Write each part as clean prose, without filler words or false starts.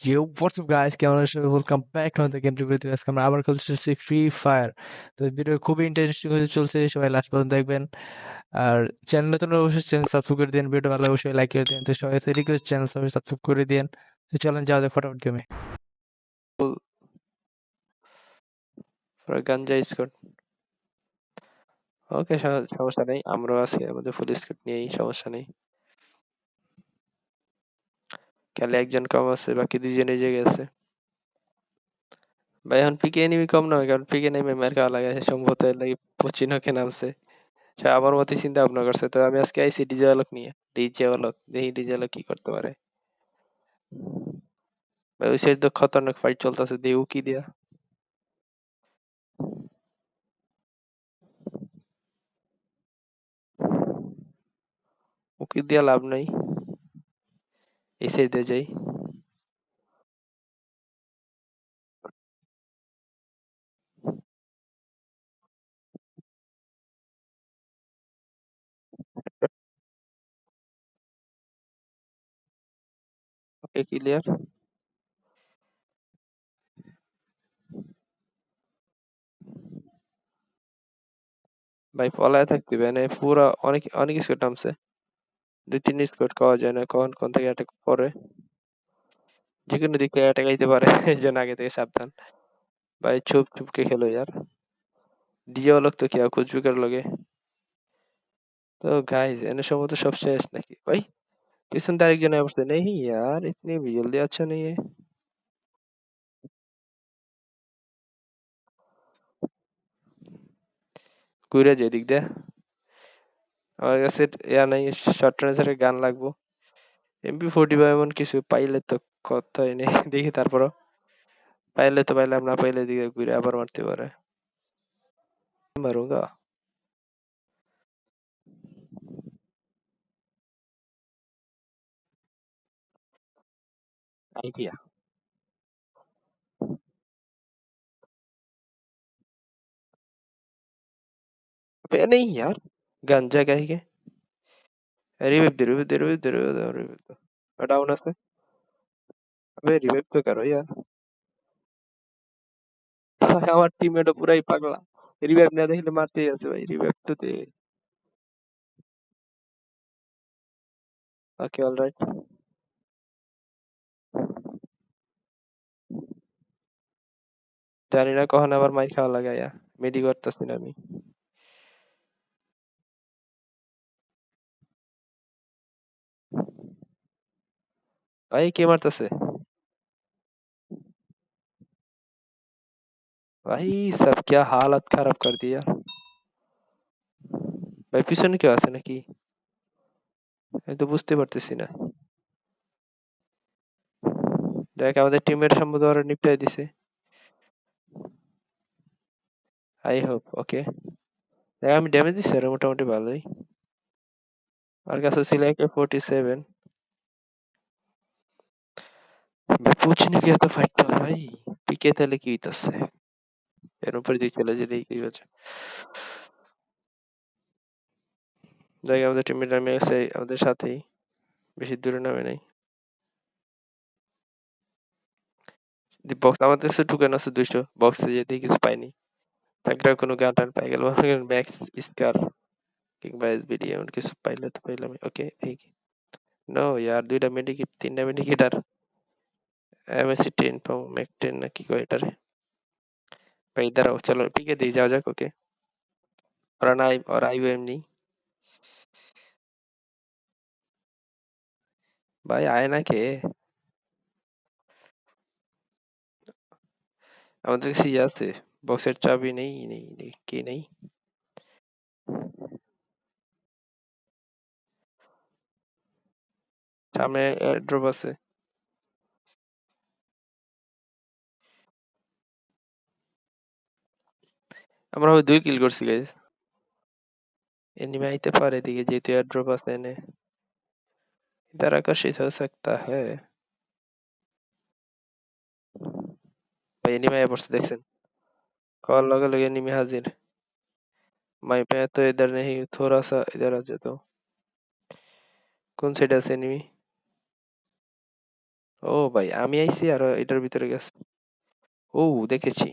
Yo, what's up guys? কেমন আছো? Welcome back to the game review. আজকে আমরা আবার খেলতেছি ফ্রি ফায়ার। তো ভিডিও খুবই ইন্টারেস্টিং হতে চলছে, সবাই লাস্ট পর্যন্ত দেখবেন। আর চ্যানেল নতুন হলে অবশ্যই চ্যানেল সাবস্ক্রাইব করে দিন, ভিডিও ভালো লাগলে অবশ্যই লাইক করে দিন। তো সবাই রিকোয়েস্ট চ্যানেল সবাই সাবস্ক্রাইব করে দিন। তো চলেন যাওয়া যাক ফটাফট গেমে। for a ganja squad. Okay, সমস্যা নেই, আমরাও আছি আমাদের ফুল স্কোয়াড নিয়েই, সমস্যা নেই। খালি একজন কম আছে, বাকি দুজনে জেগে আছে। ভাই এখন পিকে এনিমি কম নয়, কারণ পিকে নেমে মেরে খাওয়া লাগে সম্ভবত, এর লাগি পচিনকে নামছে। সে আমার মতই চিন্তা ভাবনা করছে। তো আমি আজকে আইছি ডিজে আলোক নিয়ে, ডিজে আলোক দেখি ডিজে আলোক কি করতে পারে। ভাই ওই সাইড তো খতরনাক ফাইট চলতেছে, দিয়ে উকি দিয়া উকি দিয়া লাভ নাই, এই সাইডে যাই। ওকে, ক্লিয়ার। ভাই পলায় থাকতে হবে, পুরা অনেক অনেক স্কোয়াড নামছে। দুই তিন স্কোয়াড কওয়া যায় না কখন কোন থেকে অ্যাটাক পরে, যেকোনো দিক থেকে অ্যাটাক আইতে পারে। এই জন্য আগে থেকে সাবধান। ভাই চুপ চুপকে খেলো यार। ডিজে লোক তো क्या कुछ भी कर लोगे। तो गाइस एने সম্ভবত সব শেষ নাকি ভাই? পিছন থেকে আরেকজন আসছে। नहीं यार, इतनी भी जल्दी अच्छा नहीं है। ঘুরে যে দিক দিয়ে আমার কাছে ইয়া নাই, শর্ট রেঞ্জের গান লাগবো। MP45 এমন কিছু পাইলে তো কথাই নেই। দেখি তারপরও পাইলে তো পাইলাম, না পাইলে দিকে ঘুরে আবার মারতে পারে। মারুঙ্গা। आइडिया अबे नहीं यार, गांजा कहीं के। रिवाइव दे रिवाइव दे रिवाइव दे रिवाइव दे डाउन আছে। अबे रिवाइव तो करो यार। আমার টিমমেটও পুরাই পাগলা, রিভাইভ না দেখলে মারতেই আছে ভাই, রিভাইভ তো দে। ওকে, অলরাইট। জানি না কখন আবার মাইর খাওয়া লাগাইয়া, মেডি করতেছি না আমি। ভাই কে মারতেছে? ভাই সব क्या हालत खराब कर दिया। ভাই পিছনে কেউ আছে নাকি? আমি তো বুঝতে পারতেছি না। দেখ আমাদের টিমের সম্ভবত ওরা নিপটাই দিছে। আই হোপ ওকে। দেখ আমি ড্যামেজ দিছি আর মোটামুটি ভালোই। আর কাছে ছিল AK-47। ভাই পুচনি কি এত ফাইট করে ভাই? পিকে তাহলে কি হইতাছে? এর উপর দিয়ে চলে যেতেই কি হচ্ছে। দেখ আমাদের টিমের নামে আছে আমাদের সাথেই, বেশি দূরে নামে নাই। বক্স আমাদের কাছে টোকেন আছে 200, বক্সে যেতে কিছু পাইনি। তারপরে কোনো গান টান পাই গেল, ম্যাক্স স্কার কিংবা SBD এমন কিছু পাইলে তো পাইলাম। ওকে এই নো ইয়ার, দুইটা মেডিকিট তিনটা মেডিকিট আর MSC 10 পাও, ম্যাক 10 না কি কয় এটারে। ভাই দাঁড়াও, চলো পিকে দিয়ে যাওয়া যাক। ওকে, ওরা নাই, ওরা আইবো এমনি। ভাই আয় না কে? আমাদের কাছে ইয়ে আছে, বক্সের চাবি নেই, নেই নেই কি নেই। সামনে ড্রপ আছে। আমরা ওই 2 কিল করছি গাইস। এনিমি আইতে পারে এদিকে, যেহেতু এয়ারড্রপ আছে এনে। इधर आकर्षित हो सकता है। भाई एनिमी आया पड़ছে দেখছেন? कॉल लगे लगे एनिमी हाजिर। मैं पे तो इधर नहीं, थोड़ा सा इधर आ जाता हूँ। कौन साइड আছে एनिमी? ও ভাই আমি আইছি আর এটার ভিতরে গেছে। ও দেখেছি।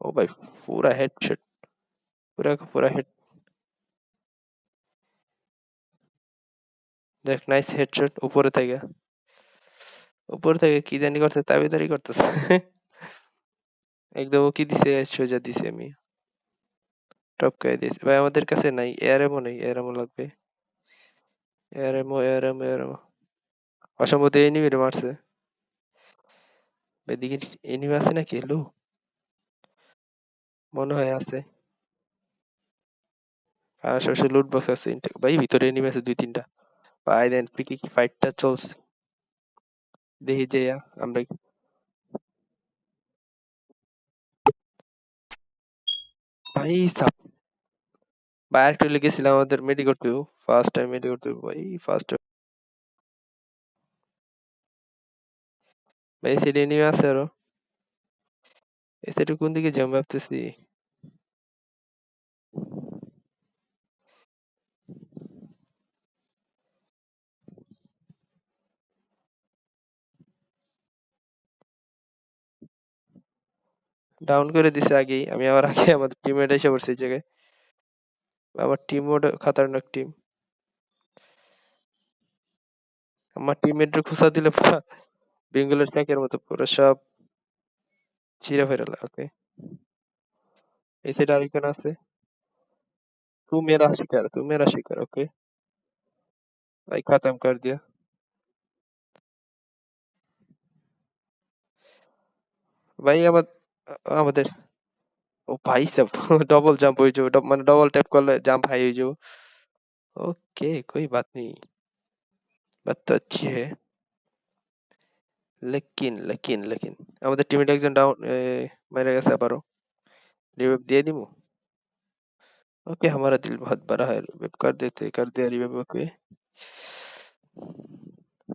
ও ভাই পুরা হেডশট, পুরা পুরা হেড। দেখ নাইস হেডশট উপরে থেকে। উপর থেকে কি জানি করতে তাবিদারি করতেছে। একদম ও কি দিছে সোজা দিছে আমি টপকাই দিয়েছি ভাই। আমাদের কাছে নাই এয়ার এমো, নেই এয়ার এমো লাগবে। এয়ার এমো এয়ার এমো এয়ার এমো। অসম্ভব এনিমি রে মারছে। এদিকে এনিমি আছে নাকি লো? মনে হয় আছে। আর আশেপাশে লুট বক্স আছে ভাই, ভিতরে এনিমি আছে দুই তিনটা। ভাই দেন পিকে কি ফাইটটা চলছে দেখি যে আমরা। ভাই সাব ভাই আরেকটু লেগেছিলাম আমাদের মেডি করতে, ফার্স্ট টাইম মেডি করতে ভাই ফার্স্ট। ভাই সেটা এনিমি আছে আরো। এই সাইডে কোন দিকে যাম ভাবতেছি। ডাউন করে দিছে আগেই, আমি আবার আগে আমাদের টিমমেট এসে পড়ছে এই জায়গায়। আমার টিম মোড খাতারনাক টিম। আমার টিমমেটের খুঁচা দিলে পুরো বেঙ্গলের চ্যাকের মতো পুরো সব ছিঁড়ে ফেলে। ওকে এই সাইডে আরেকজন আছে। तू मेरा शिकार, तू मेरा शिकार। ओके भाई खत्म कर दिया। ভাই আমাদের ও ভাই সাব डबल जंप হয়ে যাবে, মানে ডবল ট্যাপ করলে জাম্প হাই হয়ে যাবে। ओके कोई बात नहीं, बात तो अच्छी है। लेकिन আমাদের টিমমেট একজন ডাউন মেরে গেছে আবারও। রিভাইভ দিয়ে দিমু। ओके हमारा दिल बहुत बड़ा है, रिवाइव कर दिया रिवाइव। ओके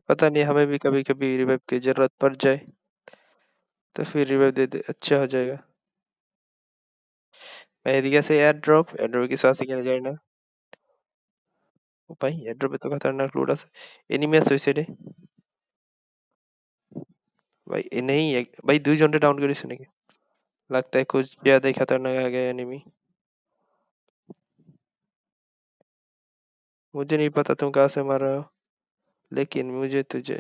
पता नहीं हमें भी कभी कभी रिवाइव की जरूरत पड़ जाए तो फिर रिवाइव दे दे, अच्छा हो जाएगा। ভাই এদিকে আছে এয়ার ড্রপে কিছু আছে কিনা জানি না। ও ভাই এয়ার ড্রপে তো খতরনাক লুট আছে। এনিমি আছে ওই সাইডে। भाई ये नहीं है भाई, दुई जन डाउन करिस नाকি? लगता है कुछ ज्यादा ही खतरनाक आ गया एनिमी। मुझे नहीं पता तुम कहाँ से मार रहे हो, लेकिन मुझे तुझे।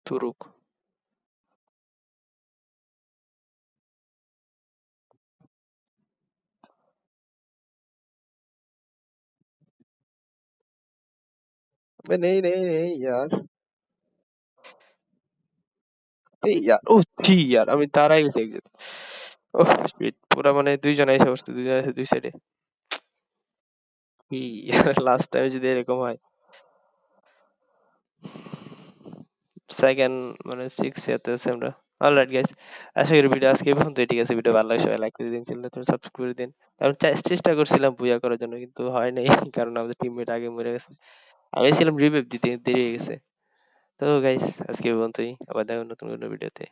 तू रुक। अबे नहीं नहीं नहीं यार। এই यार ও ছি यार আমি দাঁড়াই গেছি একজন। ওহ শিট, পুরা মানে দুইজন এসে বসছে, দুইজন এসে দুই সাইডে। ইয়ার লাস্ট টাইম যদি এরকম হয়। সেকেন্ড মানে 6 ইয়াতে আছে আমরা। অলরাইট গাইস, আশা করি ভিডিও আজকে এই পর্যন্ত। ঠিক আছে, ভিডিও ভালো লাগে সবাই লাইক করে দিন, চ্যানেলটা তুমি সাবস্ক্রাইব করে দিন। কারণ চেষ্টা করছিলাম বুয়া করার জন্য কিন্তু হয় নাই কারণ আমাদের টিমমেট আগে মরে গেছে। আমি ছিলাম রিভাইভ দিতে দেরি হয়ে গেছে। তো গাইস আজকে এই পর্যন্তই, আবার দেখা হবে নতুন কোনো ভিডিওতে।